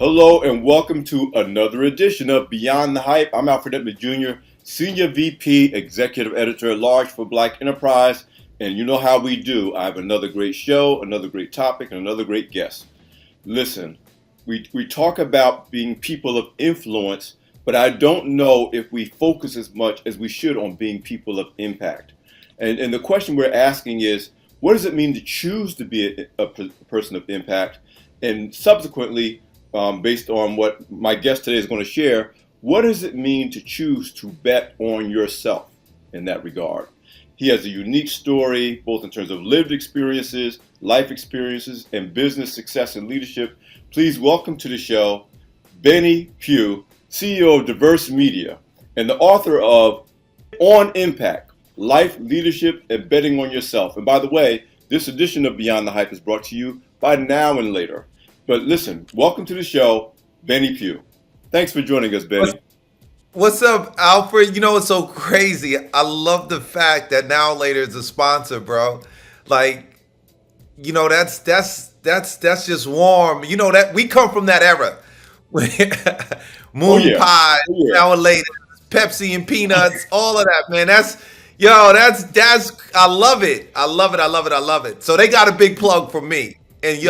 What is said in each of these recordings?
Hello and welcome to another edition of Beyond the Hype. I'm Alfred Edmond Jr., Senior VP, Executive Editor at Large for Black Enterprise. And you know how we do. I have another great show, another great topic, and another great guest. Listen, we talk about being people of influence, but I don't know if we focus as much as we should on being people of impact. And the question we're asking is, what does it mean to choose to be a person of impact? And subsequently, based on what my guest today is going to share, what does it mean to choose to bet on yourself in that regard? He has a unique story, both in terms of lived experiences, life experiences, and business success and leadership. Please welcome to the show, Benny Pough, CEO of Diverse Media, and the author of On Impact, Life, Leadership, and Betting on Yourself. And by the way, this edition of Beyond the Hype is brought to you by Now and Later. But listen, welcome to the show, Benny Pough. Thanks for joining us, Benny. What's up, Alfred? You know what's so crazy? I love the fact that Now Later is a sponsor, bro. Like, that's just warm. You know that we come from that era. Oh Moon yeah, pie, oh yeah. Now Later, Pepsi and peanuts, all of that, man. That's I love it. I love it. I love it. I love it. So they got a big plug for me. And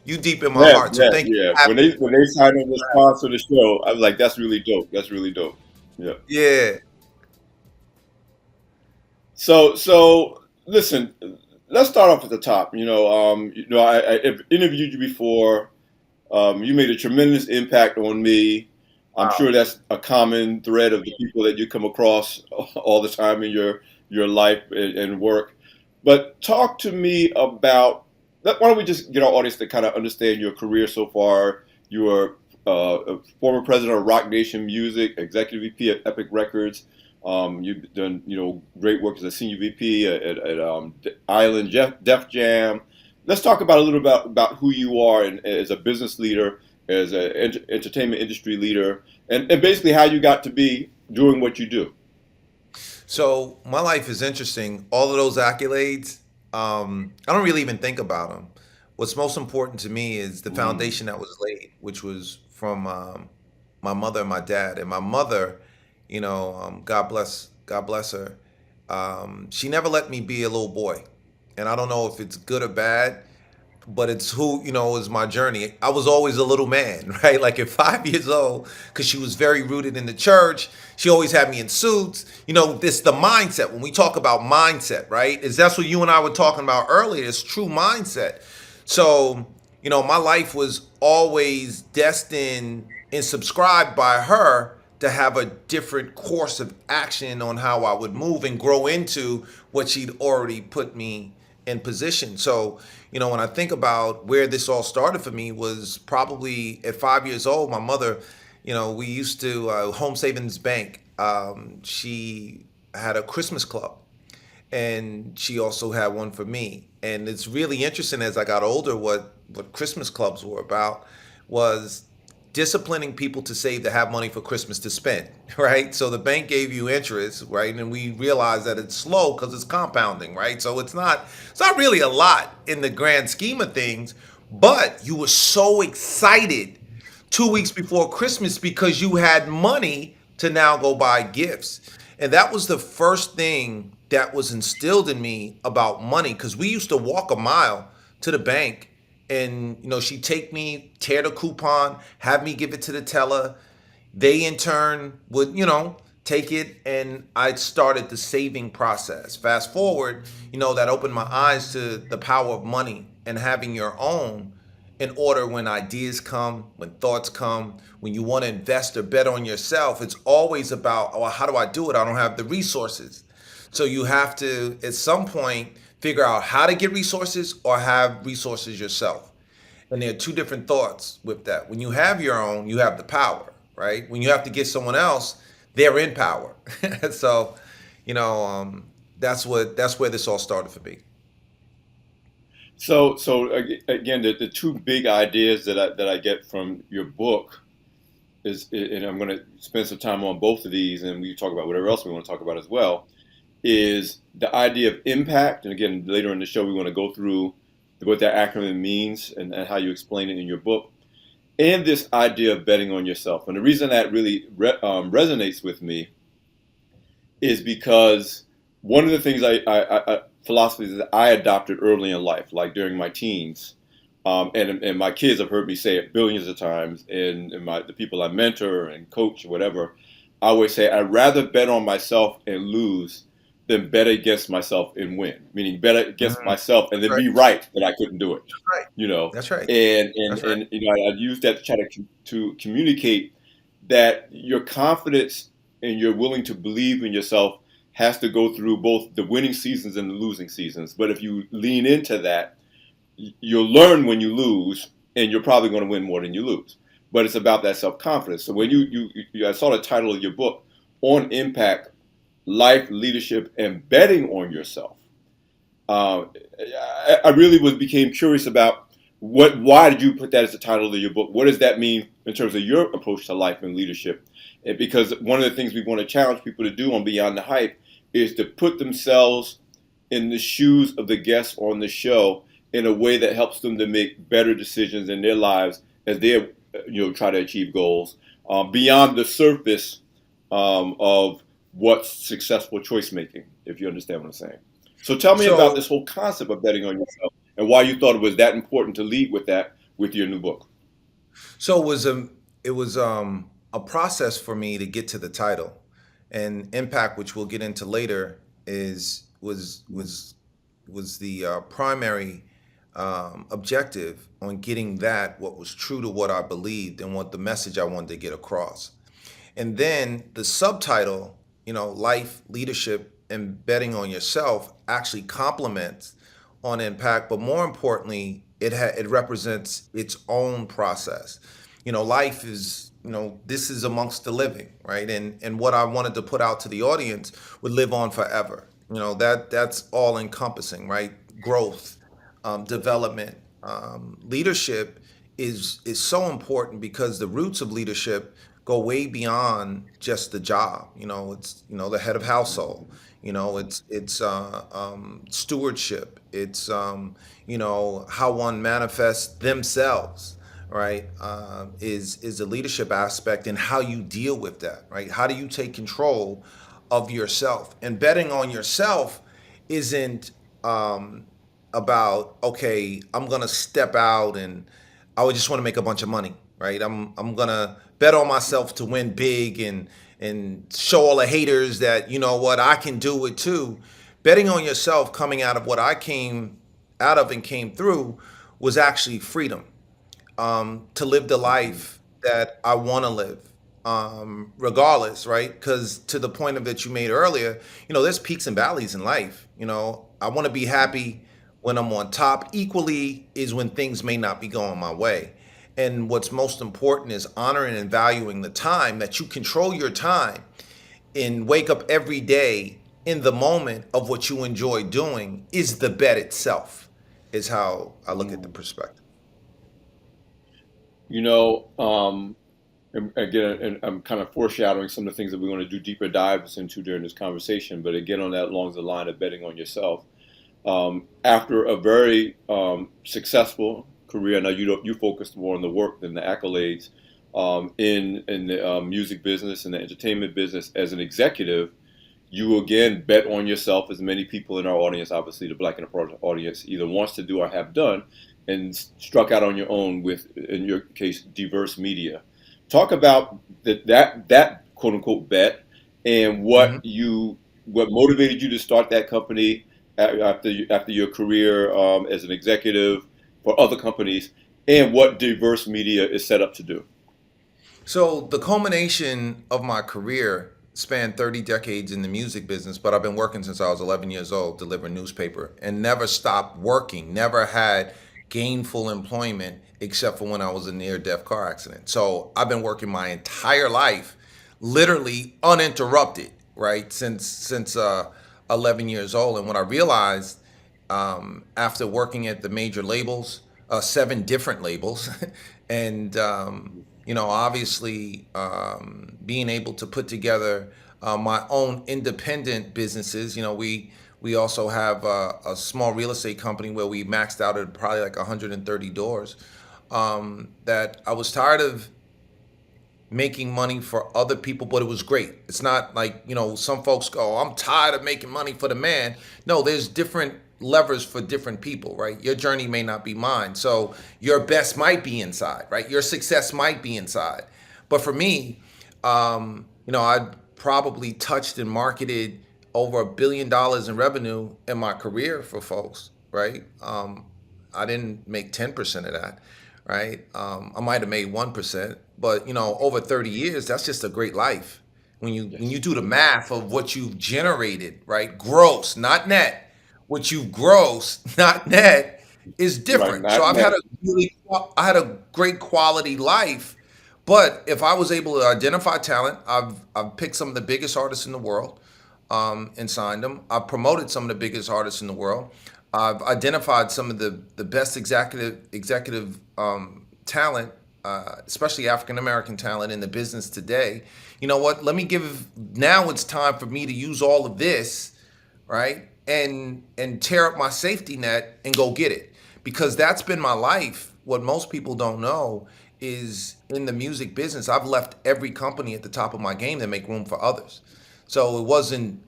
you deep in my Yeah, heart. So yeah, thank you yeah. for having When they signed on the sponsor of the show, I was like, that's really dope. That's really dope. Yeah. me. Yeah. So listen, let's start off at the top. I've interviewed you before. You made a tremendous impact on me. I'm Wow. sure that's a common thread of the people that you come across all the time in your life and work. But talk to me about, why don't we just get our audience to kind of understand your career so far? You are a former president of Rock Nation Music, executive VP at Epic Records. You've done great work as a senior VP at Island Def Jam. Let's talk about a little about who you are and as a business leader, as an entertainment industry leader, and basically how you got to be doing what you do. So my life is interesting. All of those accolades, I don't really even think about them. What's most important to me is the Mm. foundation that was laid, which was from my mother and my dad. And my mother, God bless her. She never let me be a little boy, and I don't know if it's good or bad, but it's who is my journey. I was always a little man, right? Like at 5 years old, because she was very rooted in the church. She always had me in suits. This the mindset. When we talk about mindset, right? Is that's what you and I were talking about earlier? It's true mindset. So my life was always destined and subscribed by her to have a different course of action on how I would move and grow into what she'd already put me in position. So, when I think about where this all started for me was probably at 5 years old. My mother, we used to Home Savings Bank. She had a Christmas club, and she also had one for me. And it's really interesting as I got older what Christmas clubs were about was disciplining people to save to have money for Christmas to spend, right? So the bank gave you interest, right? And we realized that it's slow because it's compounding, right? So it's not really a lot in the grand scheme of things, but you were so excited 2 weeks before Christmas because you had money to now go buy gifts. And that was the first thing that was instilled in me about money because we used to walk a mile to the bank, and she'd take me, tear the coupon, have me give it to the teller. They in turn would take it, and I started the saving process. Fast forward, that opened my eyes to the power of money and having your own in order when ideas come, when thoughts come, when you want to invest or bet on yourself. It's always about, oh, how do I do it? I don't have the resources. So you have to, at some point, figure out how to get resources or have resources yourself. And there are two different thoughts with that. When you have your own, you have the power, right? When you have to get someone else, they're in power. So, you know, that's where this all started for me. Again, the two big ideas that I get from your book and I'm going to spend some time on both of these, and we talk about whatever else we want to talk about as well, is the idea of impact. And again, later in the show, we want to go through what that acronym means and how you explain it in your book. and this idea of betting on yourself. And the reason that really resonates with me is because one of the things philosophies that I adopted early in life, like during my teens, and my kids have heard me say it billions of times, and the people I mentor and coach, whatever, I always say I'd rather bet on myself and lose than bet against myself and win. Meaning bet against Mm, myself and that's then right. be right that I couldn't do it. That's right. You know, That's right. and That's right. and you know, I use that to try to communicate that your confidence and you're willing to believe in yourself has to go through both the winning seasons and the losing seasons. But if you lean into that, you'll learn when you lose, and you're probably going to win more than you lose. But it's about that self confidence. So when I saw the title of your book, On Impact, Life, Leadership, and Betting on Yourself. Uh, I really became curious about why did you put that as the title of your book? What does that mean in terms of your approach to life and leadership? And because one of the things we want to challenge people to do on Beyond the Hype is to put themselves in the shoes of the guests on the show in a way that helps them to make better decisions in their lives as they try to achieve goals beyond the surface of what's successful choice making. If you understand what I'm saying. So tell me about this So whole concept of betting on yourself and why you thought it was that important to lead with that with your new book. so it was a process for me to get to the title, and impact, which we'll get into later, is was the primary objective on getting that what was true to what I believed and what the message I wanted to get across. And then the subtitle, life, leadership, and betting on yourself actually complements on impact, but more importantly, it represents its own process. Life is, this is amongst the living, right? And what I wanted to put out to the audience would live on forever. That's all encompassing, right? Growth, development, leadership is so important because the roots of leadership go way beyond just the job. It's the head of household. It's stewardship. It's how one manifests themselves. Right, is the leadership aspect and how you deal with that. Right, how do you take control of yourself? And betting on yourself isn't about, okay, I'm gonna step out and I would just want to make a bunch of money, right? I'm gonna bet on myself to win big and show all the haters that, what, I can do it too. Betting on yourself, coming out of what I came out of and came through, was actually freedom, to live the life that I want to live, regardless, right? Because to the point of that you made earlier, there's peaks and valleys in life. I want to be happy when I'm on top. Equally is when things may not be going my way. And what's most important is honoring and valuing the time that you control your time and wake up every day in the moment of what you enjoy doing is the bet itself, is how I look at the perspective. You know, and again, and I'm kind of foreshadowing some of the things that we're going to do deeper dives into during this conversation. But again, on that along the line of betting on yourself, after a very successful career, now you focused more on the work than the accolades in the music business and the entertainment business as an executive. You again bet on yourself, as many people in our audience, obviously the Black Enterprise audience, either wants to do or have done, and struck out on your own with, in your case, diverse media. Talk about that quote unquote bet and Mhm. what motivated you to start that company after your career as an executive for other companies, and what diverse media is set up to do. So the culmination of my career spanned 30 decades in the music business, but I've been working since I was 11 years old, delivering newspaper, and never stopped working, never had gainful employment except for when I was in a near-death car accident. So I've been working my entire life, literally uninterrupted, right, since 11 years old. And what I realized, after working at the major labels, seven different labels, and obviously, being able to put together my own independent businesses. We also have a small real estate company where we maxed out at probably like 130 doors. that I was tired of making money for other people, but it was great. It's not like, some folks go, "Oh, I'm tired of making money for the man." No, there's different levers for different people, right? Your journey may not be mine. So your best might be inside, right? Your success might be inside. But for me, I probably touched and marketed over $1 billion in revenue in my career for folks, right? I didn't make 10% of that, right? I might have made 1%, but over 30 years, that's just a great life. When you Yes. do the math of what you've generated, right? Gross, not net. What you've gross, not net, is Right. different. So Not net. I had a great quality life. But if I was able to identify talent, I've picked some of the biggest artists in the world, and signed them. I've promoted some of the biggest artists in the world. I've identified some of the best executive talent, especially African American talent in the business today. You know what? Let me give. Now it's time for me to use all of this, right? And tear up my safety net and go get it. Because that's been my life. What most people don't know is in the music business, I've left every company at the top of my game to make room for others. So it wasn't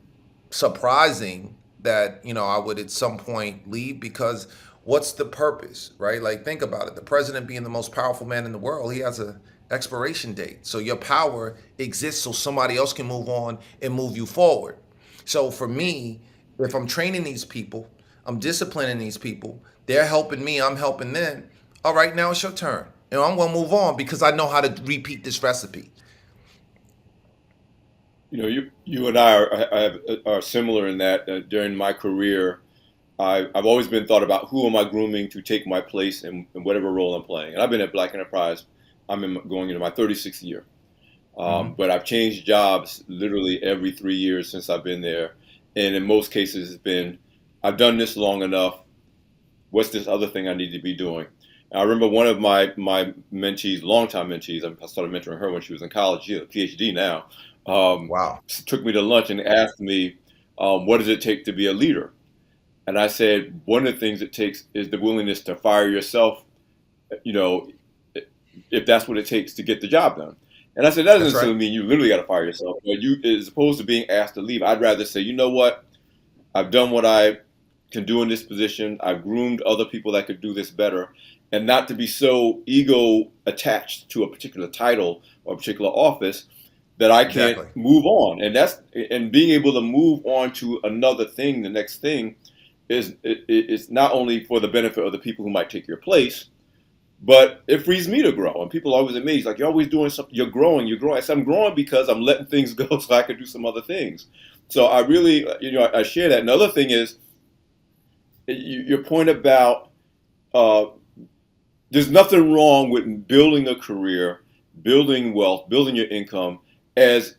surprising that, I would at some point leave, because what's the purpose, right? Like, think about it. The president being the most powerful man in the world, he has a expiration date. So your power exists so somebody else can move on and move you forward. So for me, if I'm training these people, I'm disciplining these people, they're helping me, I'm helping them. All right, now it's your turn. I'm going to move on because I know how to repeat this recipe. You and I are similar in that during my career, I've always been thought about who am I grooming to take my place in whatever role I'm playing. And I've been at Black Enterprise. Going into my 36th year. Hmm. But I've changed jobs literally every 3 years since I've been there. And in most cases, it's been, I've done this long enough. What's this other thing I need to be doing? And I remember one of my mentees, longtime mentees, I started mentoring her when she was in college. She's a PhD now. Wow. Took me to lunch and asked me, what does it take to be a leader? And I said, one of the things it takes is the willingness to fire yourself, you know, if that's what it takes to get the job done. And I said, that doesn't That's right. necessarily mean you literally got to fire yourself. But as opposed to being asked to leave, I'd rather say, you know what? I've done what I can do in this position. I've groomed other people that could do this better, and not to be so ego attached to a particular title or a particular office that I can't Exactly. move on. And being able to move on to another thing, the next thing, is not only for the benefit of the people who might take your place, but it frees me to grow. And people are always amazed, like, you're always doing something, you're growing, you're growing. I said, I'm growing because I'm letting things go so I can do some other things. So I really, I share that. Another thing is your point about uh, there's nothing wrong with building a career, building wealth, building your income in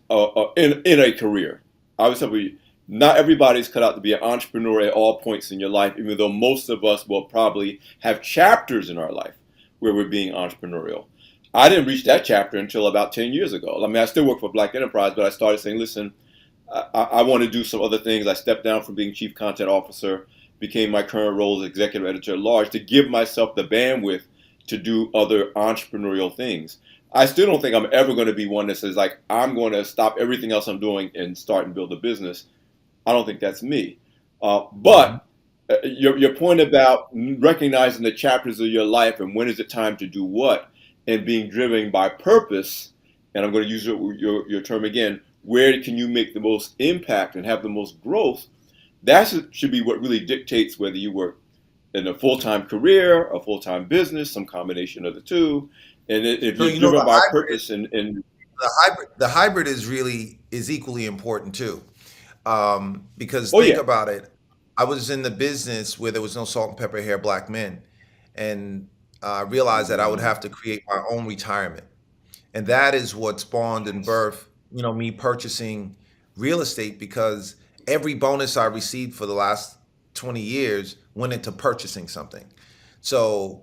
a career. I would say not everybody's cut out to be an entrepreneur at all points in your life, even though most of us will probably have chapters in our life where we're being entrepreneurial. I didn't reach that chapter until about 10 years ago. I mean, I still work for Black Enterprise, but I started saying, listen, I want to do some other things. I stepped down from being chief content officer, became my current role as executive editor at large to give myself the bandwidth to do other entrepreneurial things. I still don't think I'm ever going to be one that says, like, I'm going to stop everything else I'm doing and start and build a business. I don't think that's me. Hmm. But your point about recognizing the chapters of your life and when is it time to do what, and being driven by purpose, and I'm going to use your term again, where can you make the most impact and have the most growth? That should be what really dictates whether you work in a full-time career, a full-time business, some combination of the two. And if So you're the driven by hybrid, purpose and the hybrid is equally important too. Because oh think yeah. about it, I was in the business where there was no salt and pepper hair black men, and I realized that I would Mhm. have to create my own retirement. And that is what spawned and Yes. birthed, me purchasing real estate, because every bonus I received for the last 20 years went into purchasing something. So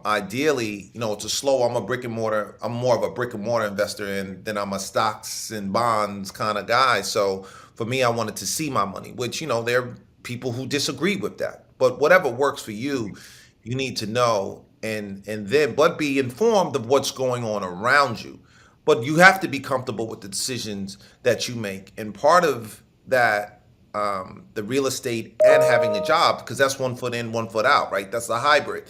ideally, it's a slow. I'm a brick and mortar. I'm more of a brick and mortar investor, and then I'm a stocks and bonds kind of guy. So for me, I wanted to see my money, which there are people who disagree with that. But whatever works for you, you need to know. and then but be informed of what's going on around you. But you have to be comfortable with the decisions that you make, and part of that, the real estate and having a job, because that's one foot in, one foot out, right? That's a hybrid,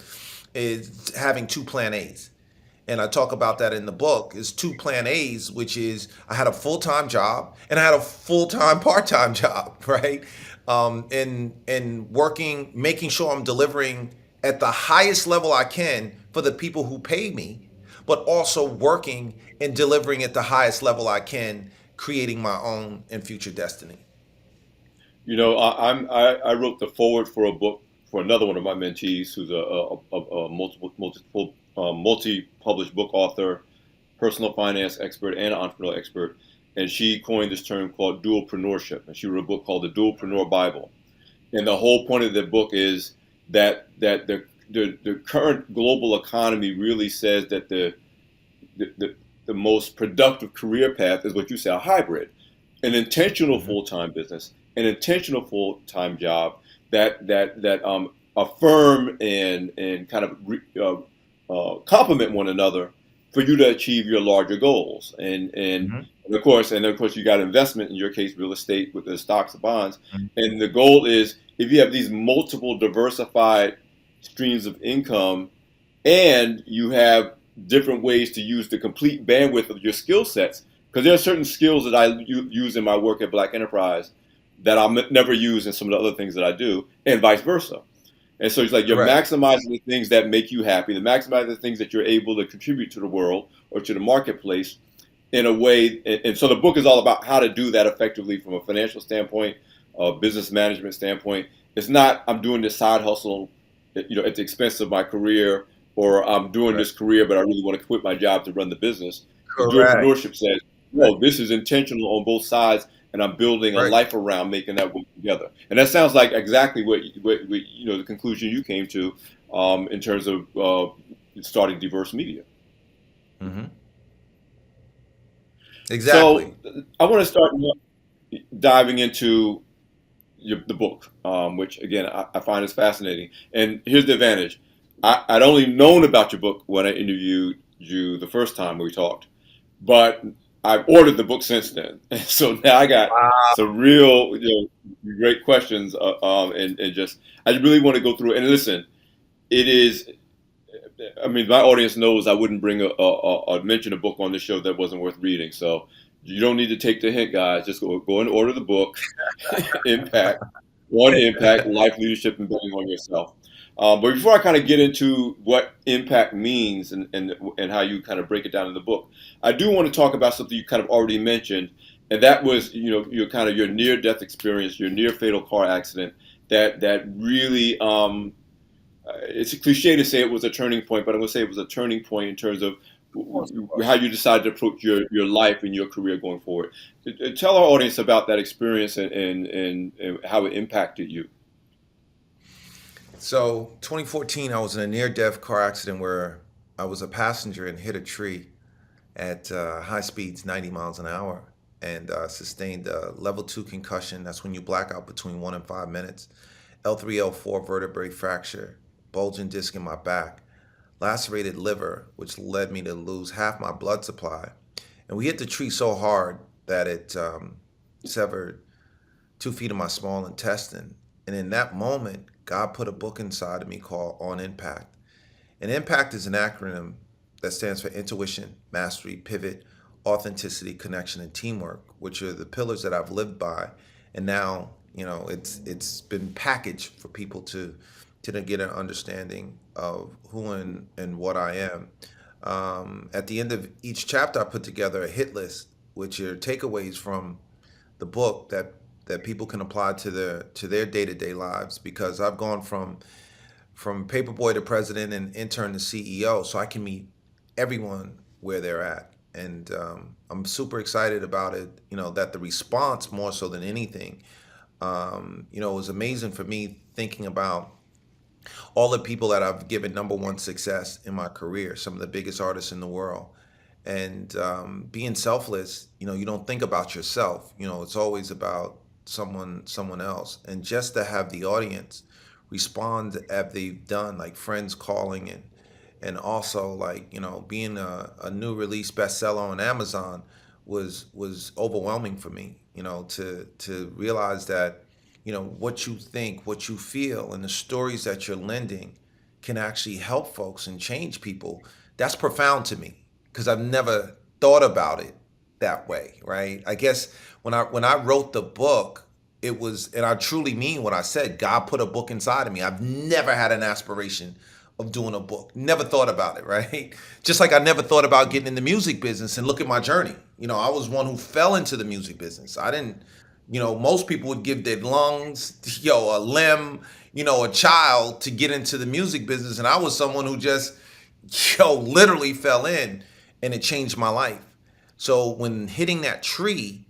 is having two plan A's. And I talk about that in the book, is two plan A's, which is I had a full-time job and I had a full-time part-time job, right? And working, making sure I'm delivering at the highest level I can for the people who pay me, but also working and delivering at the highest level I can, creating my own and future destiny. I wrote the forward for a book for another one of my mentees, who's a multi-published book author, personal finance expert, and entrepreneurial expert, and she coined this term called dualpreneurship, and she wrote a book called the Dualpreneur Bible. And the whole point of the book is that the current global economy really says that the most productive career path is what you say, a hybrid, an intentional Hmm. full time business, an intentional full time job that affirm and kind of complement one another for you to achieve your larger goals. Hmm. And of course, you got investment, in your case, real estate with the stocks and bonds. And the goal is, if you have these multiple diversified streams of income, and you have different ways to use the complete bandwidth of your skill sets, because there are certain skills that I use in my work at Black Enterprise that I'll never use in some of the other things that I do, and vice versa. And so it's like you're Correct. maximizing the things that make you happy, the maximizing the things that you're able to contribute to the world or to the marketplace in a way. And so the book is all about how to do that effectively from a financial standpoint, a business management standpoint. It's not I'm doing this side hustle, at the expense of my career, or I'm doing Correct. this career, but I really want to quit my job to run the business. The Correct. dualpreneurship says, no, this is intentional on both sides, and I'm building a Right. life around making that work together. And that sounds like exactly what the conclusion you came to, in terms of starting diverse media. Hmm. So Exactly. I want to start diving into the book, which again I find is fascinating. And here's the advantage: I'd only known about your book when I interviewed you the first time we talked, but I've ordered the book since then. So now I got some real, great questions, and just I really want to go through it. And listen, it is. I mean, my audience knows I wouldn't bring mention a book on this show that wasn't worth reading. So you don't need to take the hint, guys. Just go and order the book. Impact, one impact, life, leadership, and building on yourself. But before I kind of get into what impact means, and how you kind of break it down in the book, I do want to talk about something you kind of already mentioned, and that was, your near death experience, your near fatal car accident that really, it's a cliche to say it was a turning point, but I'm going to say it was a turning point in terms of Of course it was. how you decided to approach your life and your career going forward. Tell our audience about that experience, and how it impacted you. So, 2014, I was in a near-death car accident where I was a passenger and hit a tree at high speeds, 90 miles an hour, and sustained a level 2 concussion. That's when you black out between 1 and 5 minutes. L3, L4 vertebrae fracture, bulging disc in my back, lacerated liver, which led me to lose half my blood supply. And we hit the tree so hard that it severed 2 feet of my small intestine. And in that moment, God put a book inside of me called On Impact. And Impact is an acronym that stands for intuition, mastery, pivot, authenticity, connection, and teamwork, which are the pillars that I've lived by. And now, it's been packaged for people to get an understanding of who and what I am. At the end of each chapter, I put together a hit list, which are takeaways from the book that people can apply to their day-to-day lives, because I've gone from paperboy to president and intern to CEO, so I can meet everyone where they're at. And I'm super excited about it. That the response, more so than anything, it was amazing for me thinking about all the people that I've given number one success in my career, some of the biggest artists in the world. And being selfless, you don't think about yourself. It's always about someone else. And just to have the audience respond as they've done, like friends calling and also like being a new release bestseller on Amazon was overwhelming for me. To realize that what you think, what you feel, and the stories that you're lending can actually help folks and change people. That's profound to me because I've never thought about it that way, right? I guess when I wrote the book, it was, and I truly mean what I said. God put a book inside of me. I've never had an aspiration of doing a book. Never thought about it, right? Just like I never thought about getting in the music business, and look at my journey. I was one who fell into the music business. I didn't, most people would give their lungs, a limb, a child to get into the music business, and I was someone who just, literally fell in, and it changed my life. So when hitting that tree,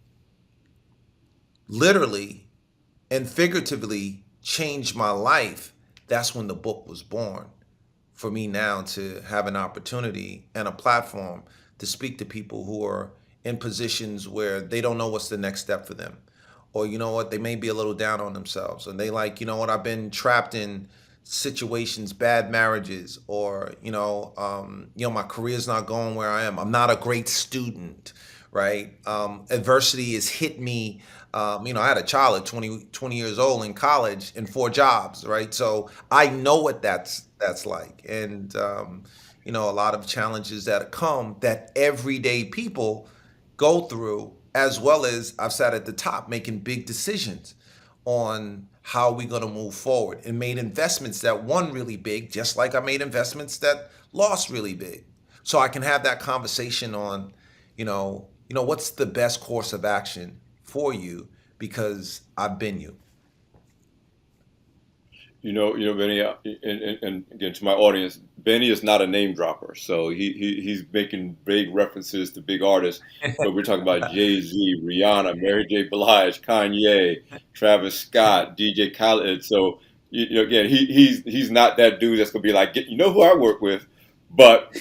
literally and figuratively changed my life, that's when the book was born. For me now to have an opportunity and a platform to speak to people who are in positions where they don't know what's the next step for them. Or they may be a little down on themselves and they like, I've been trapped in situations, bad marriages, or my career's not going where I am. I'm not a great student, right? Adversity has hit me. I had a child at 20 years old in college and four jobs, right? So I know what that's like. And, a lot of challenges that come that everyday people go through, as well as I've sat at the top making big decisions on how we're going to move forward and made investments that won really big, just like I made investments that lost really big. So I can have that conversation on, what's the best course of action for you because I've been you. Benny, and again to my audience, Benny is not a name dropper, so he's making big references to big artists, but we're talking about Jay Z, Rihanna, Mary J. Blige, Kanye, Travis Scott, DJ Khaled. So again, he's not that dude that's gonna be like, who I work with, but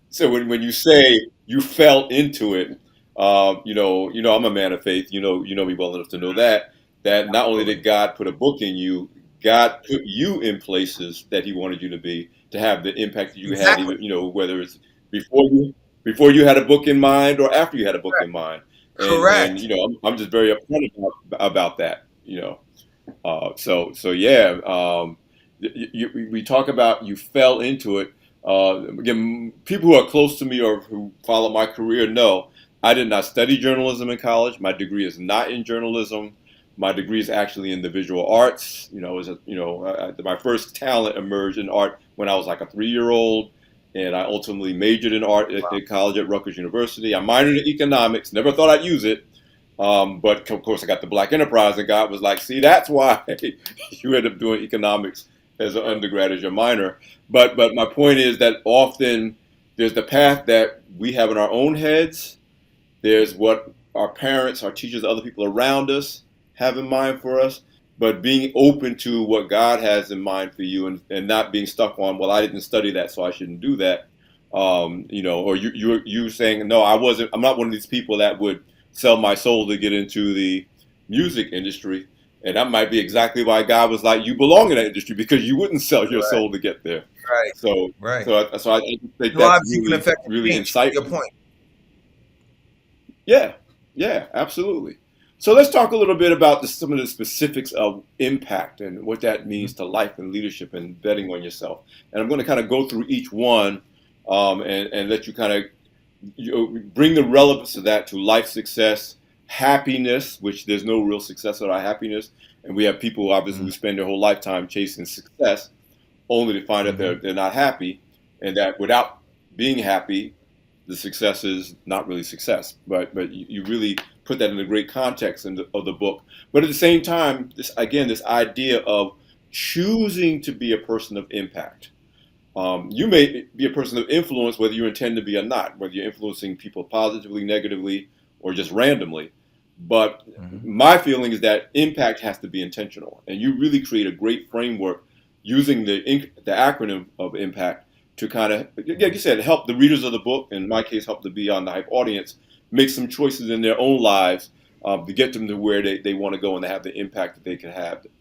so when you say you fell into it, I'm a man of faith. You know me well enough to know that not only did Absolutely. God put a book in you, God put you in places that He wanted you to be to have the impact that you had. Exactly. Even whether it's before you had a book in mind or after you had a book in mind, and Correct. I'm just very upfront about that. So yeah, we talk about you fell into it. Again, people who are close to me or who follow my career know I did not study journalism in college. My degree is not in journalism. My degree is actually in the visual arts. My first talent emerged in art when I was like a 3 year old, and I ultimately majored in art Wow. at college at Rutgers University. I minored in economics. Never thought I'd use it, but of course, I got the Black Enterprise, and God was like, "See, that's why you end up doing economics as an undergrad as your minor." But my point is that often there's the path that we have in our own heads. There's what our parents, our teachers, other people around us have in mind for us. But being open to what God has in mind for you, and not being stuck on, well, I didn't study that, so I shouldn't do that. Or you saying, no, I wasn't. I'm not one of these people that would sell my soul to get into the music industry. And that might be exactly why God was like, you belong in that industry because you wouldn't sell your Right. soul to get there. Right. So, Right. so I think that's Lives you can really, affect and really change. To your insightful. point. Yeah, yeah, absolutely. So let's talk a little bit about some of the specifics of impact and what that means to life and leadership and betting on yourself. And I'm going to kind of go through each one, and let you kind of bring the relevance of that to life success, happiness, which there's no real success without happiness. And we have people obviously who spend their whole lifetime chasing success only to find that Mm-hmm. they're not happy, and that without being happy, the success is not really success. But you really put that in a great context of the book. But at the same time, this idea of choosing to be a person of impact. You may be a person of influence whether you intend to be or not, whether you're influencing people positively, negatively, or just randomly. But Mm-hmm. my feeling is that impact has to be intentional, and you really create a great framework using the acronym of impact to kind of, like you said, help the readers of the book. In my case, help the Beyond the Hype audience make some choices in their own lives, to get them to where they want to go and to have the impact that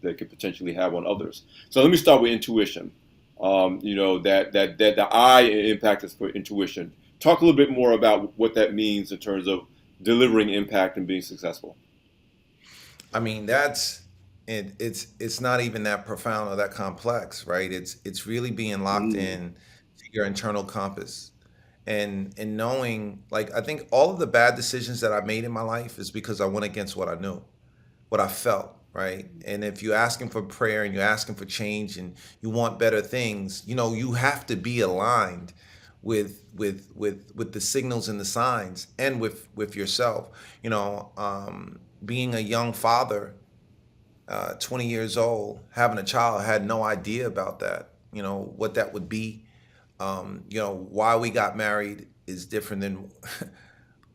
they could potentially have on others. So let me start with intuition. that the eye impact is for intuition. Talk a little bit more about what that means in terms of delivering impact and being successful. I mean, that's it's not even that profound or that complex, right? It's really being locked Mm. in to your internal compass and knowing, like, I think all of the bad decisions that I made in my life is because I went against what I knew, what I felt, right? And if you're asking for prayer and you're asking for change and you want better things, you have to be aligned with the signals and the signs and with yourself. Being a young father, 20 years old, having a child, I had no idea about that, what that would be. Why we got married is different than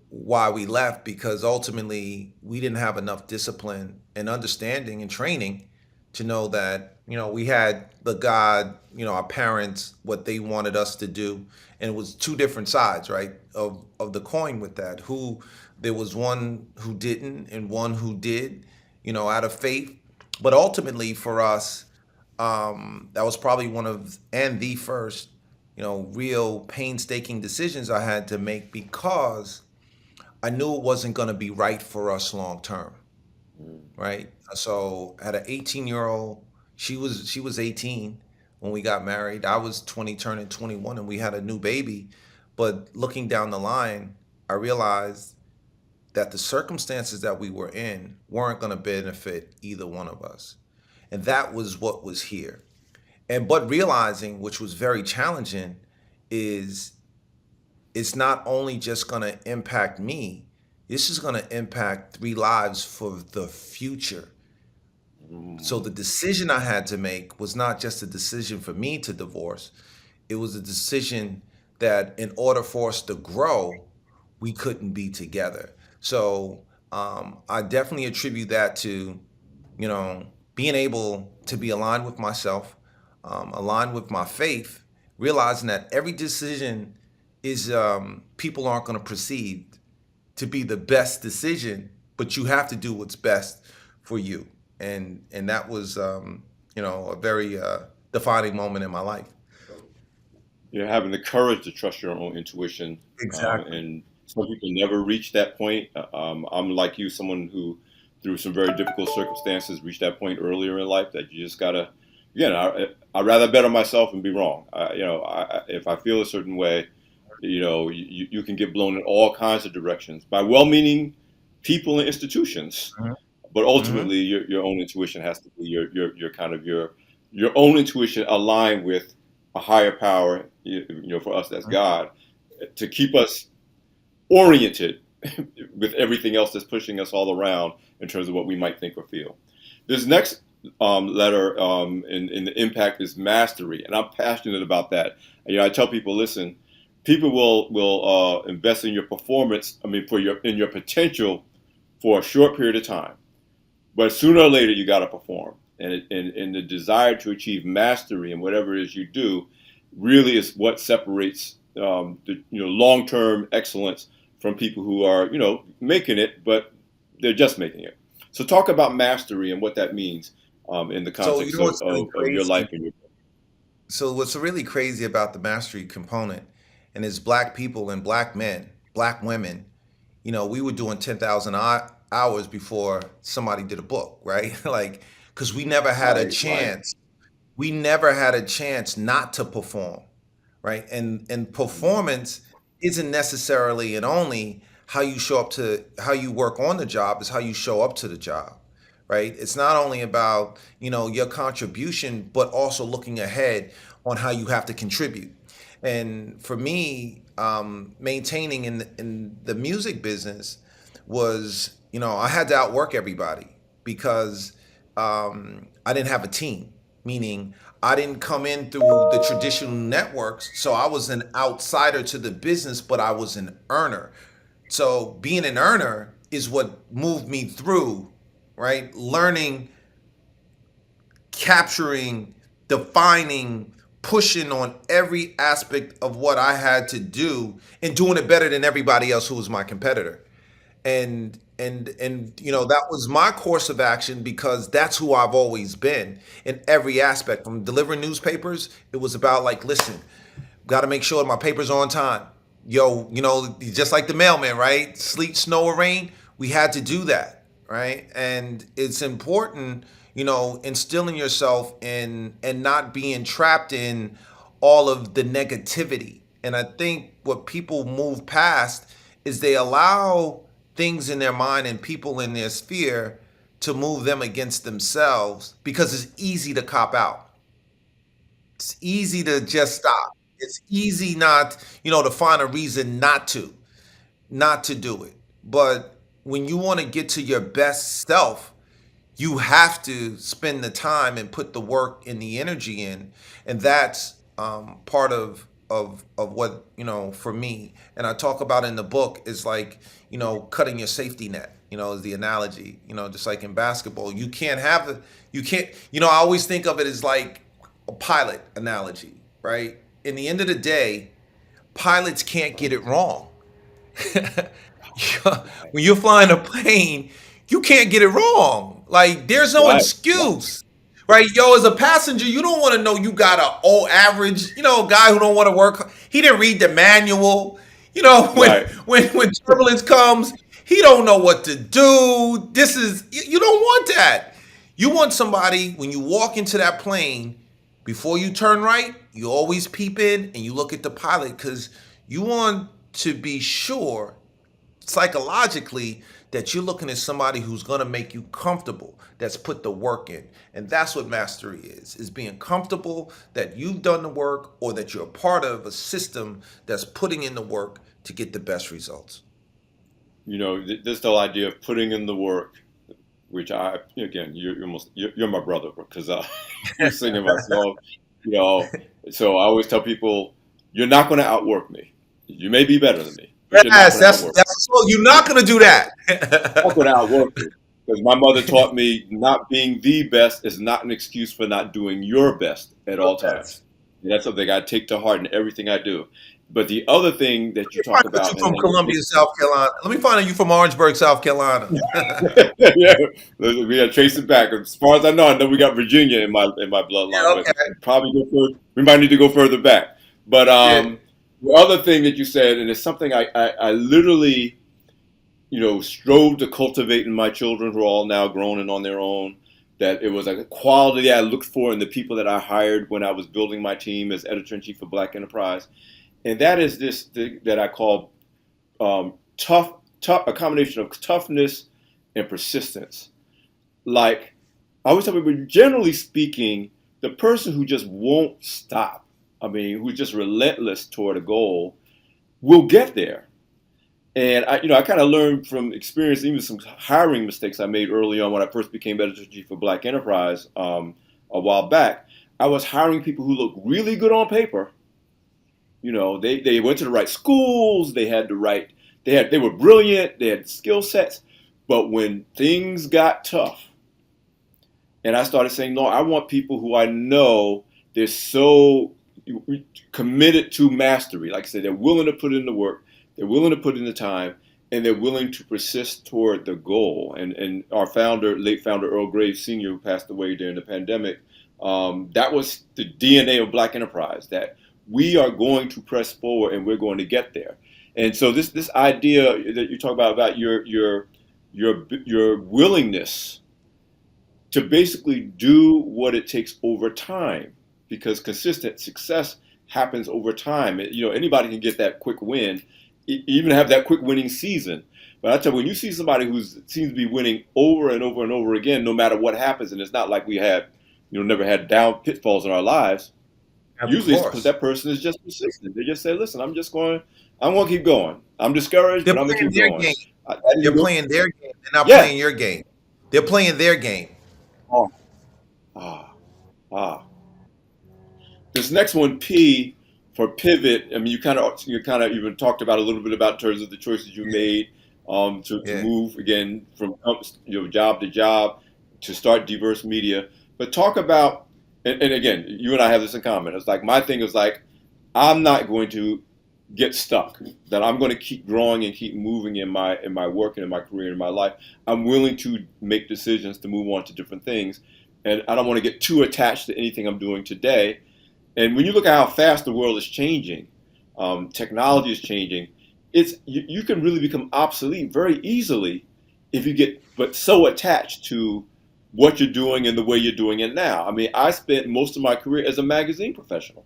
why we left, because ultimately we didn't have enough discipline and understanding and training to know that we had the God, our parents, what they wanted us to do, and it was two different sides, right, of the coin with that. Who There was one who didn't and one who did, out of faith. But ultimately for us, that was probably one of and the first, real painstaking decisions I had to make, because I knew it wasn't going to be right for us long term, Mm. right? So I had an 18-year-old. She was 18 when we got married. I was 20, turning 21, and we had a new baby. But looking down the line, I realized that the circumstances that we were in weren't going to benefit either one of us, and that was what was here. And but realizing, which was very challenging, is it's not only just going to impact me, this is going to impact three lives for the future. So Mm. the decision I had to make was not just a decision for me to divorce, it was a decision that in order for us to grow, we couldn't be together. So I definitely attribute that to, you know, being able to be aligned with myself, aligned with my faith, realizing that every decision is, people aren't going to perceive to be the best decision, but you have to do what's best for you. And that was, a very defining moment in my life. You're having the courage to trust your own intuition, Exactly. and some people never reach that point. I'm like you, someone who, through some very difficult circumstances, reached that point earlier in life. That you just gotta, again, I'd rather bet on myself and be wrong. If I feel a certain way, you can get blown in all kinds of directions by well-meaning people and institutions. Hmm. But Hmm. ultimately, your own intuition has to be your kind of your own intuition aligned with a higher power. For us, that's God, to keep us oriented with everything else that's pushing us all around in terms of what we might think or feel. This next letter in the impact is mastery, and I'm passionate about that. I tell people, listen, people will invest in your performance. I mean, in your potential for a short period of time, but sooner or later you got to perform, and the desire to achieve mastery in whatever it is you do really is what separates the long term excellence from people who are making it, but they're just making it. So talk about mastery and what that means in the So you context know what's really of your life crazy? and your. So what's really crazy about the mastery component, and is black people and black men, black women, we were doing 10,000 hours before somebody did a book, right? Like, because we never had a Right, right. chance. We never had a chance not to perform, right? And Mm. performance isn't necessarily and only how you show up to how you work on the job, is how you show up to the job, right? It's not only about, your contribution, but also looking ahead on how you have to contribute. And for me, maintaining in the music business was, I had to outwork everybody, because I didn't have a team. Meaning, I didn't come in through the traditional networks, so I was an outsider to the business, but I was an earner. So being an earner is what moved me through, right? Learning, capturing, defining, pushing on every aspect of what I had to do, and doing it better than everybody else who was my competitor. And And that was my course of action because that's who I've always been in every aspect. From delivering newspapers, it was about like, listen, got to make sure my papers are on time. Yo, just like the mailman, right? Sleet, snow, or rain, we had to do that, right? And it's important, instilling yourself in and not being trapped in all of the negativity. And I think what people move past is they allow things in their mind and people in their sphere to move them against themselves because it's easy to cop out. It's easy to just stop. It's easy not, to find a reason not to do it. But when you want to get to your best self, you have to spend the time and put the work and the energy in, and that's part of what for me. And I talk about in the book is like cutting your safety net. Is the analogy. Just like in basketball, you can't. I always think of it as like a pilot analogy, right? In the end of the day, pilots can't get it wrong. When you're flying a plane, you can't get it wrong. Like there's no Right, right, excuse. Right, yo, as a passenger, you don't want to know you got a old average, guy who don't want to work. He didn't read the manual. When right. when turbulence comes, he don't know what to do. You don't want that. You want somebody when you walk into that plane, before you turn right, you always peep in and you look at the pilot because you want to be sure psychologically that you're looking at somebody who's going to make you comfortable, that's put the work in. And that's what mastery is being comfortable that you've done the work or that you're a part of a system that's putting in the work to get the best results. This whole idea of putting in the work, which again, you're my brother because you're singing my song, you know. So I always tell people, you're not going to outwork me. You may be better than me, but you're not Yes, going to that's outwork that's so you're not going to do I'm not going that. to outwork you. Because my mother taught me not being the best is not an excuse for not doing your best at all times. Yes. And that's something I take to heart in everything I do. But the other thing that you Let me talk find out about, you from Columbia, South Carolina. Let me find out you from Orangeburg, South Carolina. yeah, we got to trace it back. As far as I know we got Virginia in my bloodline, Yeah, but okay. probably go further. We might need to go further back. But Yeah. the other thing that you said, and it's something I literally strove to cultivate in my children who are all now grown and on their own. That it was like a quality I looked for in the people that I hired when I was building my team as editor in chief of Black Enterprise, and that is this thing that I call tough, a combination of toughness and persistence. Like I always tell people, generally speaking, the person who just won't stop, I mean, who's just relentless toward a goal, will get there. And I kind of learned from experience, even some hiring mistakes I made early on when I first became editor in chief of Black Enterprise a while back. I was hiring people who looked really good on paper. They went to the right schools. They had the right. They were brilliant. They had skill sets. But when things got tough, and I started saying, no, I want people who I know they're so committed to mastery. Like I said, they're willing to put in the work, they're willing to put in the time, and they're willing to persist toward the goal. And our founder, late founder Earl Graves Sr., who passed away during the pandemic, that was the DNA of Black Enterprise. That we are going to press forward and we're going to get there. And so this idea that you talk about your willingness to basically do what it takes over time, because consistent success happens over time. Anybody can get that quick win, even have that quick winning season. But I tell you, when you see somebody who seems to be winning over and over and over again, no matter what happens, and it's not like we had, never had down pitfalls in our lives. Of Usually, it's because course. that person is just persistent. They just say, "Listen, I'm going to keep going. I'm discouraged, They're but I'm going to playing keep their going." game. I They're didn't go. playing their game. They're not Yeah. playing your game. They're playing their game. Oh, ah, ah. This next one, P, for pivot. I mean, you kind of even talked about a little bit about in terms of the choices you Yeah. made to Yeah. move again from job to job to start diverse media. But talk about, and again, you and I have this in common. It's like my thing is like I'm not going to. get stuck, that I'm going to keep growing and keep moving in my work and in my career and in my life. I'm willing to make decisions to move on to different things, and I don't want to get too attached to anything I'm doing today. And when you look at how fast the world is changing, technology is changing. You can really become obsolete very easily if you get but so attached to what you're doing and the way you're doing it now. I mean, I spent most of my career as a magazine professional.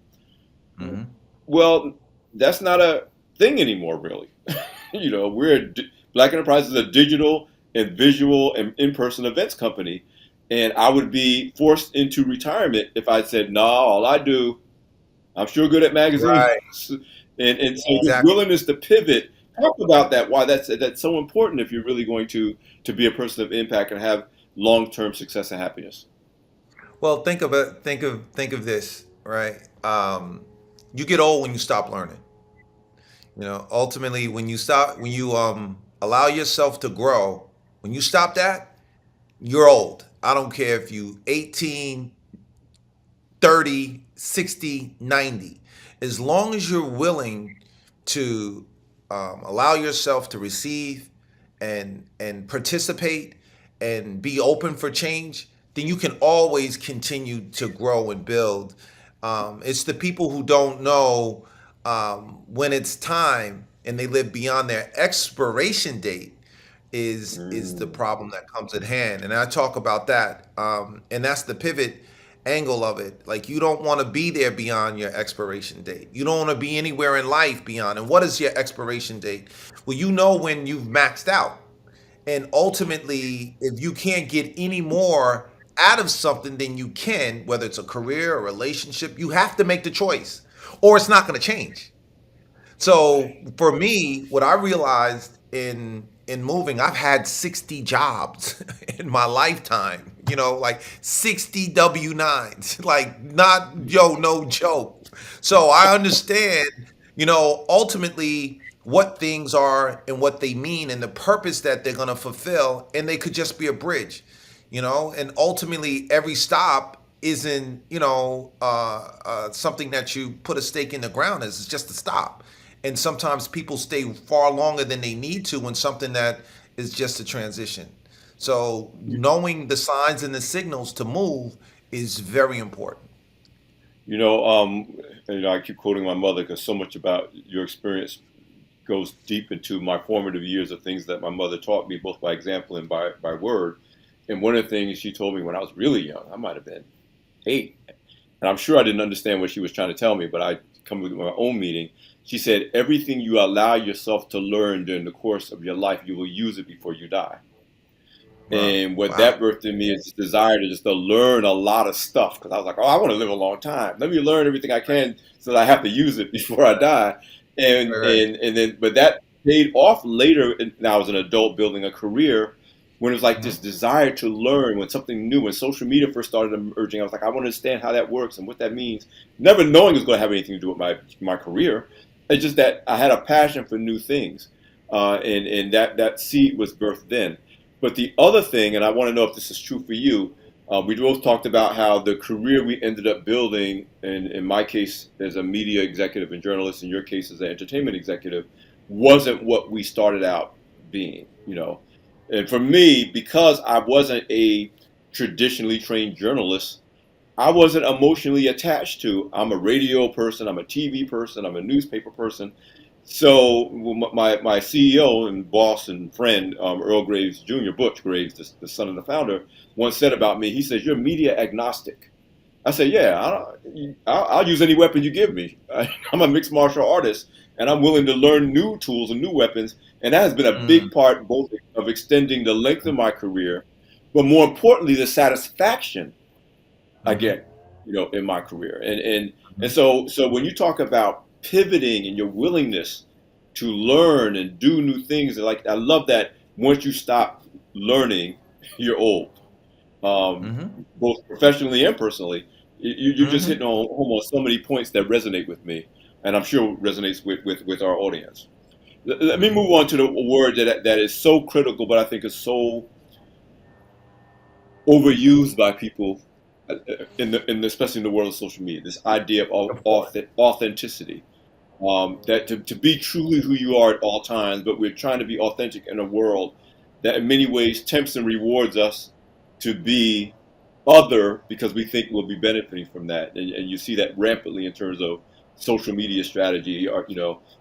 Hmm. Well, that's not a thing anymore, really. Black Enterprise is a digital and visual and in-person events company, and I would be forced into retirement if I said, "No, all I do, I'm sure good at magazines." Right. And so this Exactly. willingness to pivot, talk about that. Why that's so important if you're really going to be a person of impact and have long-term success and happiness. Well, think of it. Think of this, right? You get old when you stop learning. Ultimately, when you allow yourself to grow, when you stop that, you're old. I don't care if you 18, 30, 60, 90. As long as you're willing to allow yourself to receive and participate and be open for change, then you can always continue to grow and build. It's the people who don't know when it's time and they live beyond their expiration date is the Mm. problem that comes at hand. And I talk about that, and that's the pivot angle of it. Like, you don't want to be there beyond your expiration date. You don't want to be anywhere in life beyond. And what is your expiration date? Well, you know when you've maxed out. And ultimately, if you can't get any more out of something than you can, whether it's a career or relationship, you have to make the choice, or it's not going to change. So for me, what I realized in moving, I've had 60 jobs in my lifetime, like 60 W-9s, like, not, no joke. So I understand, ultimately what things are and what they mean and the purpose that they're going to fulfill, and they could just be a bridge, and ultimately every stop isn't, something that you put a stake in the ground as. It's just a stop. And sometimes people stay far longer than they need to in something that is just a transition. So knowing the signs and the signals to move is very important. You know, um, I keep quoting my mother because so much about your experience goes deep into my formative years of things that my mother taught me, both by example and by word. And one of the things she told me when I was really young, I might have been 8, and I'm sure I didn't understand what she was trying to tell me, but I come with my own meaning. She said, "Everything you allow yourself to learn during the course of your life, you will use it before you die." Wow. And what Wow. that birthed in me is this desire to just to learn a lot of stuff because I was like, oh, I want to live a long time. Let me learn everything I can so that I have to use it before I die. And Right, right. and and then, but that paid off later. Now as an adult, building a career, when it was like this Mhm. desire to learn, when something new, when social media first started emerging, I was like, I want to understand how that works and what that means. Never knowing it was going to have anything to do with my career. It's just that I had a passion for new things, and that seed was birthed then. But the other thing, and I want to know if this is true for you, we both talked about how the career we ended up building, and in my case as a media executive and journalist, in your case as an entertainment executive, wasn't what we started out being. And for me, because I wasn't a traditionally trained journalist, I wasn't emotionally attached to. I'm a radio person. I'm a TV person. I'm a newspaper person. So my CEO and boss and friend, Earl Graves Jr., Butch Graves, the son of the founder, once said about me. He says, "You're media agnostic." I said, "Yeah, I'll use any weapon you give me. I'm a mixed martial artist, and I'm willing to learn new tools and new weapons." And that has been a Mm, big part both of extending the length of my career, but more importantly, the satisfaction I mhm, get, in my career. And so when you talk about pivoting and your willingness to learn and do new things, like I love that once you stop learning, you're old, mhm, both professionally and personally. You're just mhm. hitting on home on so many points that resonate with me, and I'm sure resonates with our audience. Let me Mhm. move on to the word that is so critical, but I think is so overused by people especially in the world of social media. This idea of Of course. authenticity. that to be truly who you are at all times, but we're trying to be authentic in a world that in many ways tempts and rewards us to be other because we think we'll be benefiting from that. And you see that rampantly in terms of social media strategy, or,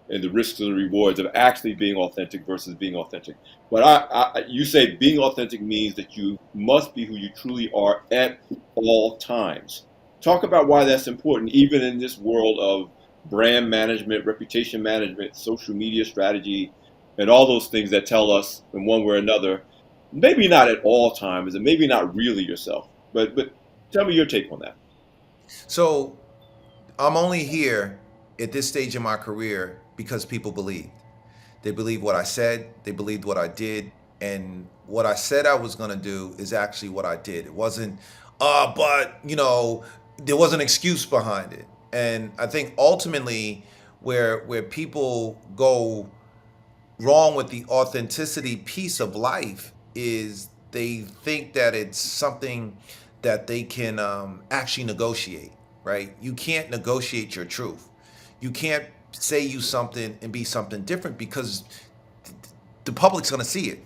and the risks and the rewards of actually being authentic versus being authentic. But you say being authentic means that you must be who you truly are at all times. Talk about why that's important, even in this world of brand management, reputation management, social media strategy, and all those things that tell us in one way or another, maybe not at all times, and maybe not really yourself. But tell me your take on that. So I'm only here at this stage in my career because people believed. They believed what I said, they believed what I did, and what I said I was going to do is actually what I did. It wasn't, but, there was an excuse behind it. And I think ultimately where people go wrong with the authenticity piece of life is they think that it's something that they can actually negotiate, right? You can't negotiate your truth. You can't say you something and be something different because the public's going to see it.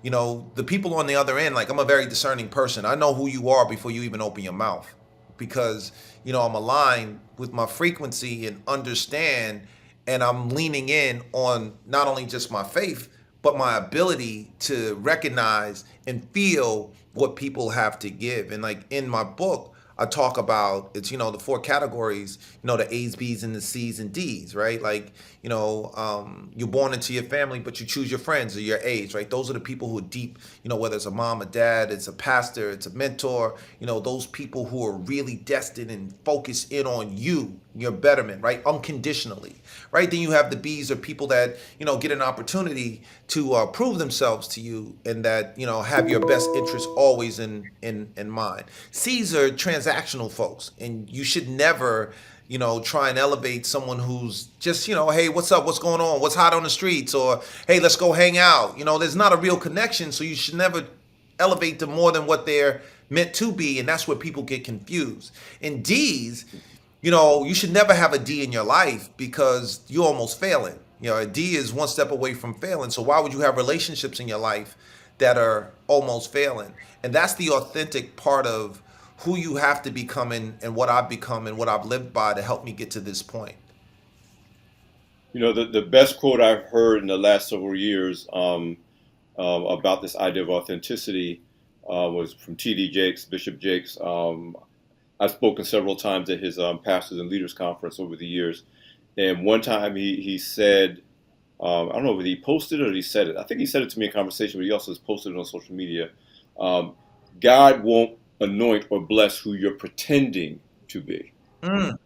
The people on the other end, like, I'm a very discerning person. I know who you are before you even open your mouth because, I'm aligned with my frequency and understand, and I'm leaning in on not only just my faith, but my ability to recognize and feel what people have to give. And like in my book, I talk about it's the four categories, the A's, B's, and the C's and D's, right? Like you're born into your family, but you choose your friends or your A's, right? Those are the people who are deep, whether it's a mom, a dad, it's a pastor, it's a mentor, those people who are really destined and focused in on you, your betterment, right? Unconditionally, right? Then you have the B's, are people that get an opportunity to prove themselves to you, and that have your best interest always in mind. C's are transactional folks, and you should never try and elevate someone who's just hey, what's up, what's going on, what's hot on the streets, or hey, let's go hang out. There's not a real connection, so you should never elevate them more than what they're meant to be, and that's where people get confused. And D's, you should never have a D in your life because you're almost failing. A D is one step away from failing. So why would you have relationships in your life that are almost failing? And that's the authentic part of who you have to become, and what I've become and what I've lived by to help me get to this point. The best quote I've heard in the last several years about this idea of authenticity was from T.D. Jakes, Bishop Jakes. I've spoken several times at his pastors and leaders conference over the years, and one time he said, I don't know whether he posted it or he said it. I think he said it to me in conversation, but he also has posted it on social media. Um, God won't anoint or bless who you're pretending to be. Mm,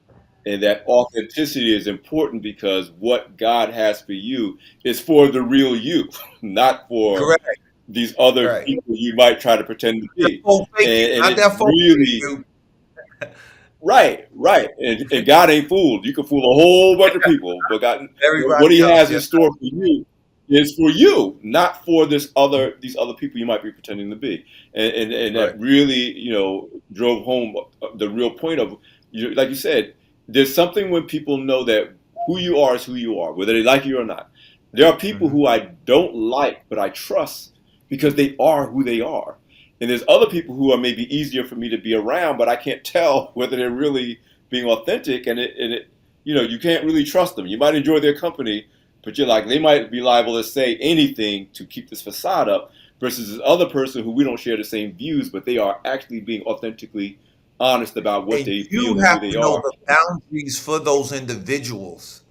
And that authenticity is important because what God has for you is for the real you, not for correct. these other Right. people you might try to pretend to That be. full fake you, And not it's that full fake really you. right, right. And God ain't fooled. You can fool a whole bunch of people, but God, what Everybody He else, has in yes. store for you is for you, not for these other people you might be pretending to be. And Right. that really, drove home the real point of, like you said, there's something when people know that who you are is who you are, whether they like you or not. There are people Hmm. who I don't like, but I trust because they are who they are. And there's other people who are maybe easier for me to be around, but I can't tell whether they're really being authentic. You can't really trust them. You might enjoy their company, but you're like, they might be liable to say anything to keep this facade up. Versus this other person who we don't share the same views, but they are actually being authentically honest about what And they you feel and who have they to know are. the boundaries for those individuals.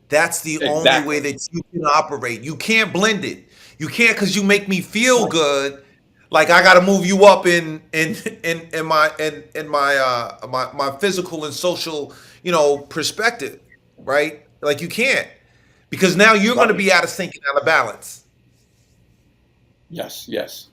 That's the only way Exactly. that you can operate. You can't blend it. You can't, because you make me feel good. Like I got to move you up in my physical and social perspective, right? Like you can't, because now you're going to Right. be out of sync and out of balance. Yes. Yes.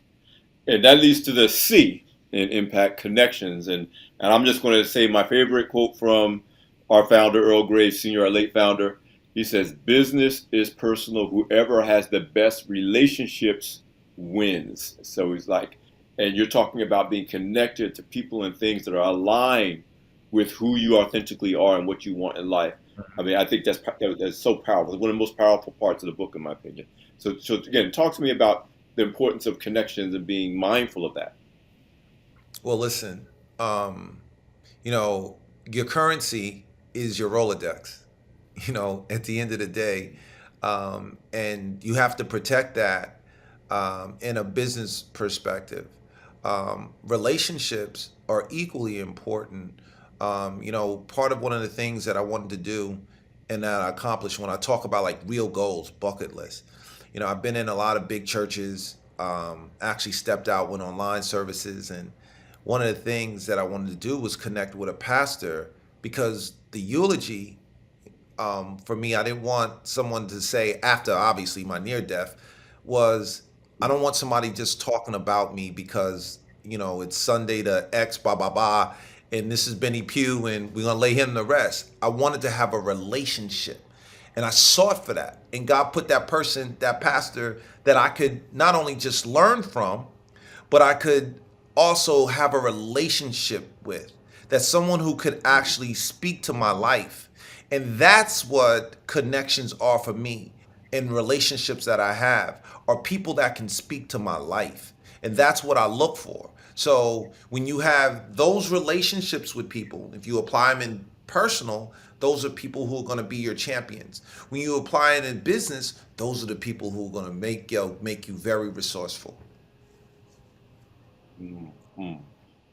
And that leads to the C in impact connections. And I'm just going to say my favorite quote from our founder, Earl Graves, Sr., our late founder. He says, "Business is personal. Whoever has the best relationships wins." So he's like, and you're talking about being connected to people and things that are aligned with who you authentically are and what you want in life. I mean, I think that's so powerful. It's one of the most powerful parts of the book, in my opinion. So again, talk to me about the importance of connections and being mindful of that. Well, listen, um, you know, your currency is your Rolodex, at the end of the day. And you have to protect that in a business perspective. Relationships are equally important. Part of one of the things that I wanted to do and that I accomplished when I talk about like real goals, bucket list. I've been in a lot of big churches, actually stepped out, went online services, and one of the things that I wanted to do was connect with a pastor because the eulogy, for me, I didn't want someone to say after obviously my near death was I don't want somebody just talking about me because it's Sunday to X blah blah blah, and this is Benny Pugh and we're gonna lay him to rest. I wanted to have a relationship, and I sought for that, and God put that person, that pastor, that I could not only just learn from, but I could also have a relationship with. That's someone who could actually speak to my life. And that's what connections are for me, and relationships that I have are people that can speak to my life. And that's what I look for. So when you have those relationships with people, if you apply them in personal, those are people who are going to be your champions. When you apply it in business, those are the people who are going to make you very resourceful. Mm-hmm.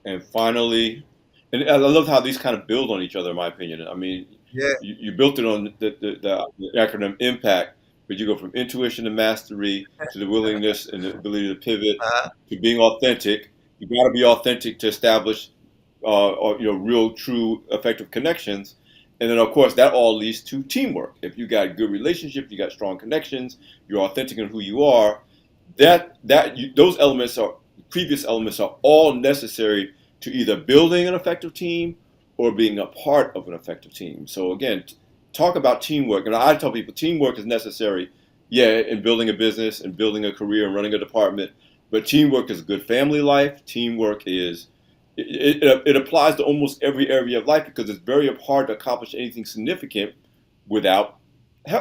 And finally, and I love how these kind of build on each other, in my opinion. I mean, Yeah. you built it on the acronym IMPACT, but you go from intuition to mastery to the willingness and the ability to pivot Uh, to being authentic. You got to be authentic to establish, real, true, effective connections. And then, of course, that all leads to teamwork. If you got good relationships, you got strong connections, you're authentic in who you are. Those elements are previous elements are all necessary to either building an effective team or being a part of an effective team. So again, talk about teamwork. And I tell people teamwork is necessary, yeah, in building a business and building a career and running a department. But teamwork is good family life. Teamwork is it applies to almost every area of life because it's very hard to accomplish anything significant without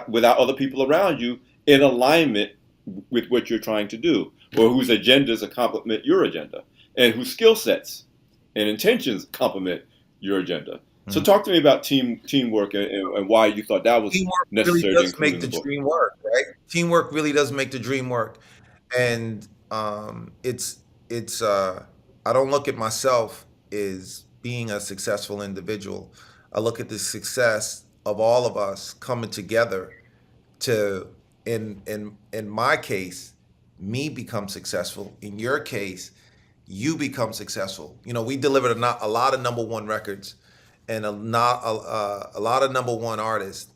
without other people around you in alignment with what you're trying to do, or whose agendas complement your agenda, and whose skill sets and intentions complement your agenda. So, mhm. talk to me about teamwork and why you thought that was Teamwork really necessary to does include make in the the book. dream work, right? Teamwork really does make the dream work. And it's I don't look at myself as being a successful individual. I look at the success of all of us coming together to, in my case, me become successful. In your case, you become successful. We delivered a lot of number one records and a lot of number one artists.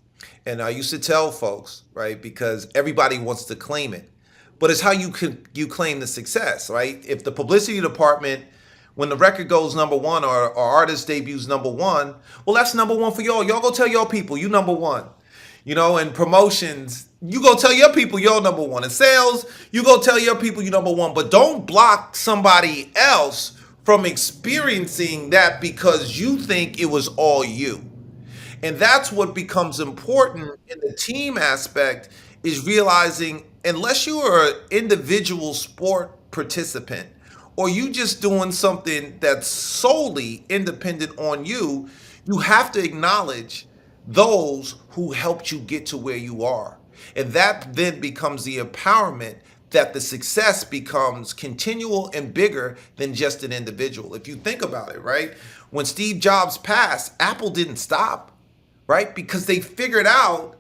And I used to tell folks, right, because everybody wants to claim it, but it's how you claim the success, right? If the publicity department, when the record goes number one or artist debuts number one, well, that's number one for y'all. Y'all go tell y'all people you number one. And promotions, you go tell your people you're number one. In sales, you go tell your people you're number one. But don't block somebody else from experiencing that because you think it was all you. And that's what becomes important in the team aspect is realizing unless you are an individual sport participant or you just doing something that's solely independent on you, you have to acknowledge those who helped you get to where you are. And that then becomes the empowerment that the success becomes continual and bigger than just an individual. If you think about it, right? When Steve Jobs passed, Apple didn't stop, right? Because they figured out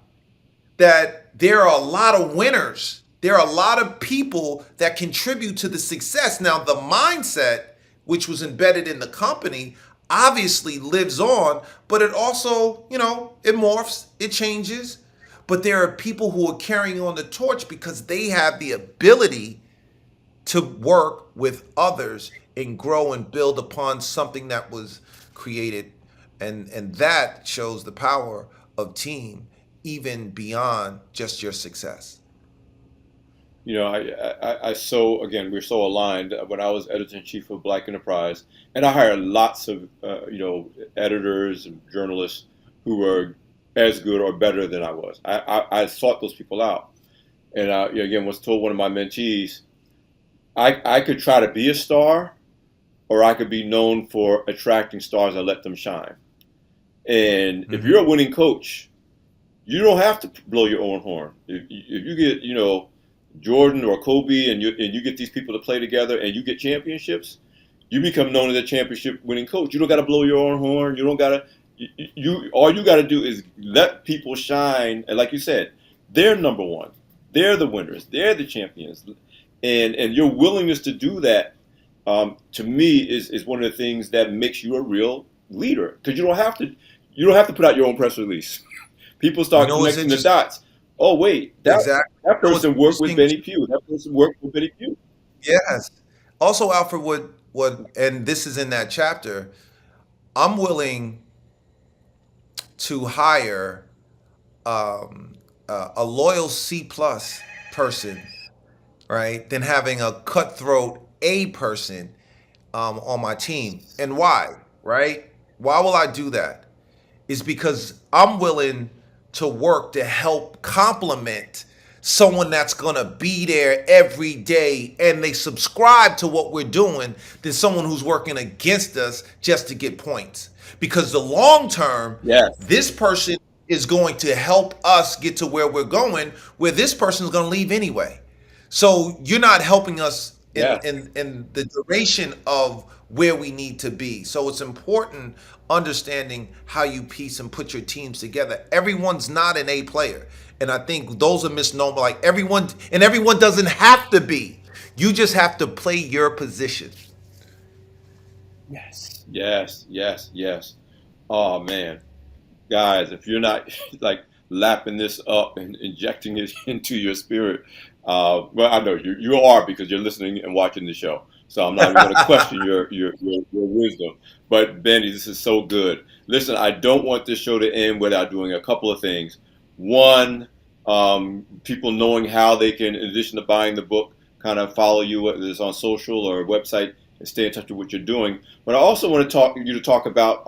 that there are a lot of winners. There are a lot of people that contribute to the success. Now, the mindset, which was embedded in the company, obviously lives on, but it also, it morphs, it changes. But there are people who are carrying on the torch because they have the ability to work with others and grow and build upon something that was created, and that shows the power of team even beyond just your success. So again, we're so aligned. When I was editor in chief of Black Enterprise, and I hired lots of editors and journalists who were as good or better than I was. I sought those people out. And again, was told one of my mentees, I could try to be a star, or I could be known for attracting stars and let them shine. And if Hmm. you're a winning coach, you don't have to blow your own horn. If you get, Jordan or Kobe, and you get these people to play together, and you get championships, you become known as a championship winning coach. You don't got to blow your own horn. You don't got to. You all you got to do is let people shine. And like you said, they're number one. They're the winners. They're the champions. And your willingness to do that, to me, is one of the things that makes you a real leader. Because you don't have to put out your own press release. People You start know what's connecting the interesting? dots. Oh wait, that Exactly. that You know what's person worked with interesting? Benny Pugh. That person worked with Benny Pugh. Yes. Also, Alfred, and this is in that chapter. I'm willing to hire a loyal C plus person, right, than having a cutthroat A person on my team. And why? Right? Why will I do that? Is because I'm willing to work to help complement someone that's going to be there every day and they subscribe to what we're doing than someone who's working against us just to get points. Because the long term, Yes, this person is going to help us get to where we're going, where this person is going to leave anyway. So you're not helping us in, yes, in the duration of where we need to be. So it's important understanding how you piece and put your teams together. Everyone's not an A player. And I think those are misnomer. Like everyone doesn't have to be. You just have to play your position. yes, yes, yes, yes. Oh man, guys, if you're not like lapping this up and injecting it into your spirit, well, I know you are because you're listening and watching the show. So I'm not even going to question your wisdom. But Benny, this is so good. Listen, I don't want this show to end without doing a couple of things. One, people knowing how they can, in addition to buying the book, kind of follow you, whether it's on social or website, and stay in touch with what you're doing. But I also want to talk about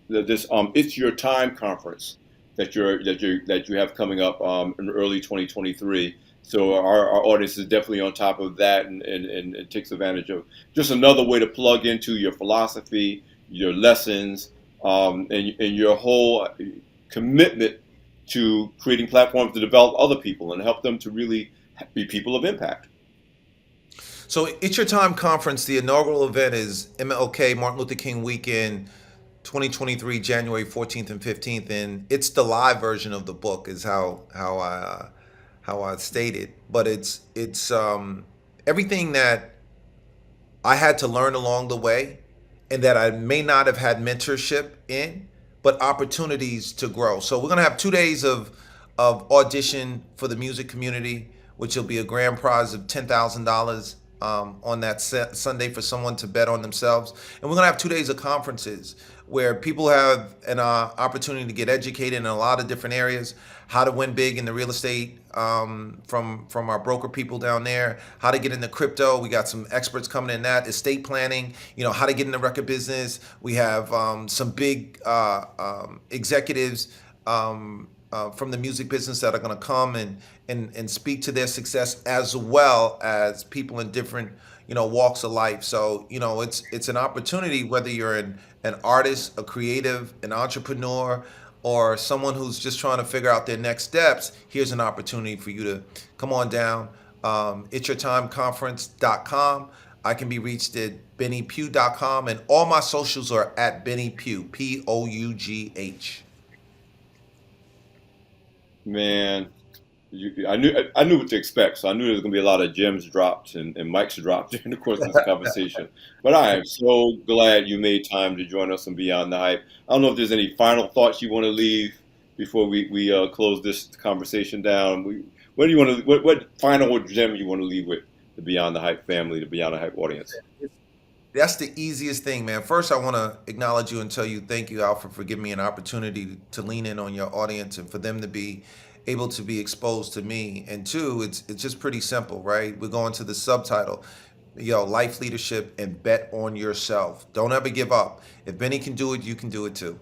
this "It's Your Time" conference that you have coming up in early 2023. So our audience is definitely on top of that, and it takes advantage of just another way to plug into your philosophy, your lessons, and your whole commitment to creating platforms to develop other people and help them to really be people of impact. So it's your time conference. The inaugural event is MLK Martin Luther King weekend 2023, January 14th and 15th, and it's the live version of the book is how I stated. But it's everything that I had to learn along the way and that I may not have had mentorship in, but opportunities to grow. So we're gonna have 2 days of audition for the music community, which will be a grand prize of $10,000 on that Sunday for someone to bet on themselves. And we're gonna have 2 days of conferences where people have an opportunity to get educated in a lot of different areas, how to win big in the real estate from our broker people down there, how to get into crypto. We got some experts coming in that, estate planning, how to get in the record business. We have some big executives from the music business that are going to come and speak to their success, as well as people in different walks of life. So it's an opportunity, whether you're an artist, a creative, an entrepreneur, or someone who's just trying to figure out their next steps. Here's an opportunity for you to come on down. Itsyourtimeconference.com. I can be reached at bennypugh.com, and all my socials are at Benny Pough, Pough. Man, I knew what to expect, so I knew there was going to be a lot of gems dropped and mics dropped during the course of this conversation. But I am so glad you made time to join us on Beyond the Hype. I don't know if there's any final thoughts you want to leave before we close this conversation down. What do you want to what final gem you want to leave with the Beyond the Hype family, the Beyond the Hype audience? That's the easiest thing, man. First, I want to acknowledge you and tell you thank you, Alfred, for giving me an opportunity to lean in on your audience and for them to be able to be exposed to me. And two, it's just pretty simple, right? We're going to the subtitle, life leadership and bet on yourself. Don't ever give up. If Benny can do it, you can do it too.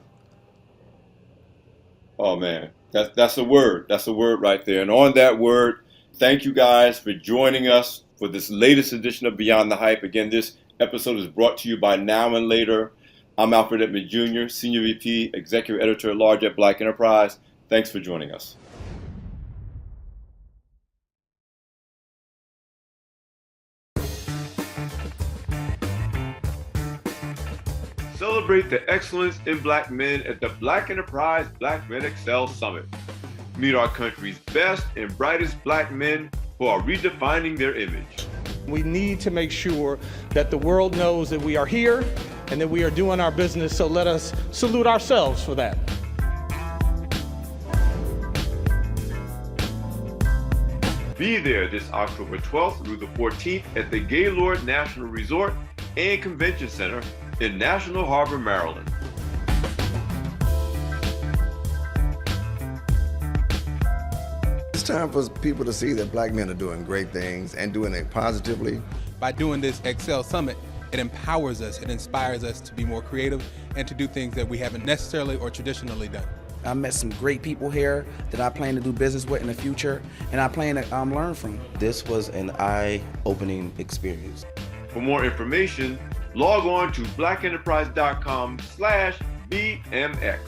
Oh man, that's a word. That's a word right there. And on that word, thank you guys for joining us for this latest edition of Beyond the Hype. Again, this episode is brought to you by Now and Later. I'm Alfred Edmond Jr., Senior VP, Executive Editor at Large at Black Enterprise. Thanks for joining us. Celebrate the excellence in Black men at the Black Enterprise Black Men Excel Summit. Meet our country's best and brightest Black men who are redefining their image. We need to make sure that the world knows that we are here and that we are doing our business, so let us salute ourselves for that. Be there this October 12th through the 14th at the Gaylord National Resort and Convention Center in National Harbor, Maryland. It's time for people to see that Black men are doing great things and doing it positively. By doing this Excel Summit, it empowers us, it inspires us to be more creative and to do things that we haven't necessarily or traditionally done. I met some great people here that I plan to do business with in the future, and I plan to learn from. This was an eye-opening experience. For more information, log on to blackenterprise.com/BMX.